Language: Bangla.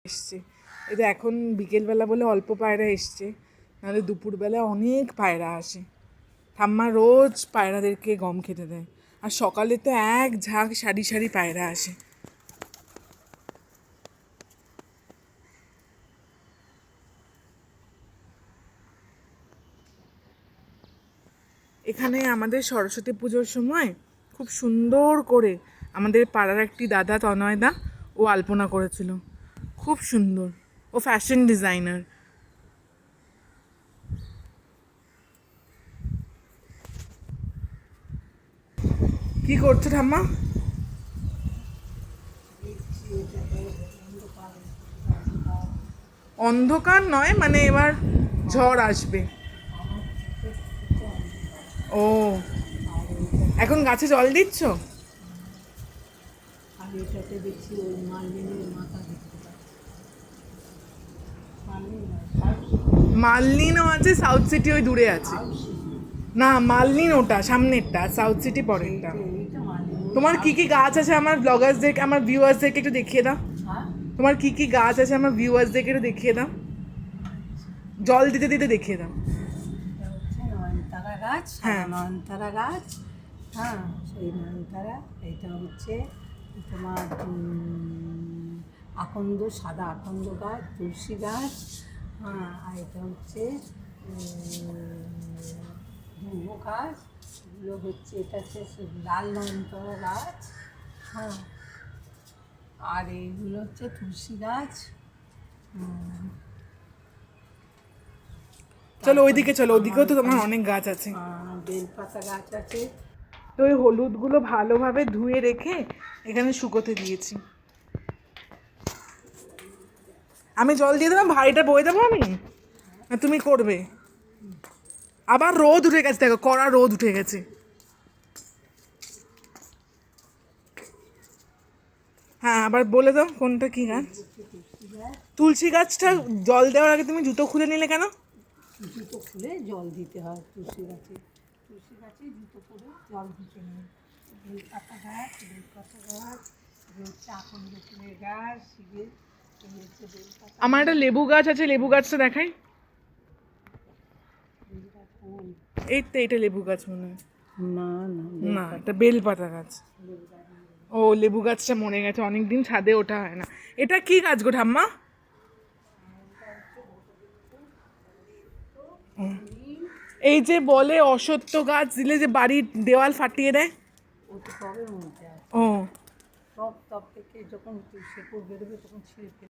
এসছে। এটা এখন বিকেলবেলা বলে অল্প পায়রা এসছে, নাহলে দুপুরবেলা অনেক পায়রা আসে। ঠাম্মা রোজ পায়রাদেরকে গম খেতে দেয়, আর সকালে তো এক ঝাঁক সারি সারি পায়রা আসে। এখানে আমাদের সরস্বতী পুজোর সময় খুব সুন্দর করে আমাদের পাড়ার একটি দাদা তনয়দা ও আলপনা করেছিল, খুব সুন্দর। ও ফ্যাশন ডিজাইনার। কি করছো ঠাম্মা? অন্ধকার নয়, মানে এবার ঝড় আসবে। ও, এখন গাছে জল দিচ্ছ? আর এটাতে দেখছি ওই মালদিনের মাথা দেখতে পাচ্ছি। মালনিনও আছে, সাউথ সিটি ওই দূরে আছে। না, মালনিন ওটা সামনেরটা, সাউথ সিটি পরেরটা। এইটা মালদিন। তোমার কি কি গাছ আছে আমার ব্লগার্সদেরকে, আমার ভিউয়ার্সদেরকে একটু দেখিয়ে দাও। হ্যাঁ, তোমার কি কি গাছ আছে আমার ভিউয়ার্সদেরকে একটু দেখিয়ে দাও, জল দিতে দিতে দেখিয়ে দাও। এটা হচ্ছে নয়নতারা গাছ, হ্যাঁ। নয়নতারা গাছ। হ্যাঁ, সেই নয়নতারা। এটা হচ্ছে তোমার আকন্দ, সাদা আকন্দ গাছ, তুলসী গাছ। হ্যাঁ, আর এটা হচ্ছে দুর্ব গাছ। এগুলো হচ্ছে, এটা হচ্ছে লাল নয়নতারা গাছ। হ্যাঁ, আর এইগুলো হচ্ছে তুলসী গাছ। চলো ওইদিকে চলো, ওইদিকেও তো তোমার অনেক গাছ আছে। বেলপাতা গাছ আছে। তো ওই হলুদগুলো ভালোভাবে ধুয়ে রেখে এখানে শুকোতে দিয়েছি। আমি জল দিয়ে দেবো, ভারিটা বয়ে দেবো আমি, না তুমি করবে? আবার রোদ উঠে গেছে, দেখো কড়া রোদ উঠে গেছে। হ্যাঁ, আবার বলে দাও কোনটা কি গাছ। তুলসী গাছটা জল দেওয়ার আগে তুমি জুতো খুলে নিলে কেন? জুতো খুলে জল দিতে হয় তুলসী গাছে। তুলসী গাছে জুতো করে জল দিতে নেই। বেলপাতা গাছ, বেলপাতা গাছ, হচ্ছে আকন্দ ফুলের গাছ, শিবের হচ্ছে বেলপাতা, আমার একটা লেবু গাছ আছে, লেবু গাছটা দেখাই। বেলপাতা ফুল। এই তো, এটা লেবু গাছ মনে হয়। না না, না, এটা বেলপাতা গাছ। ও, লেবু গাছটা মরে গেছে, অনেকদিন ছাদে ওঠা হয় না। এটা কি গাছ গো ঠাম্মা? এই যে বলে অসত্য গাছ দিলে যে বাড়ির দেওয়াল ফাটিয়ে দেয়। ও তো টবের মধ্যে আছে। ও, টব থেকে যখন শেকড় বেরোবে তখন ছিঁড়ে ফেলে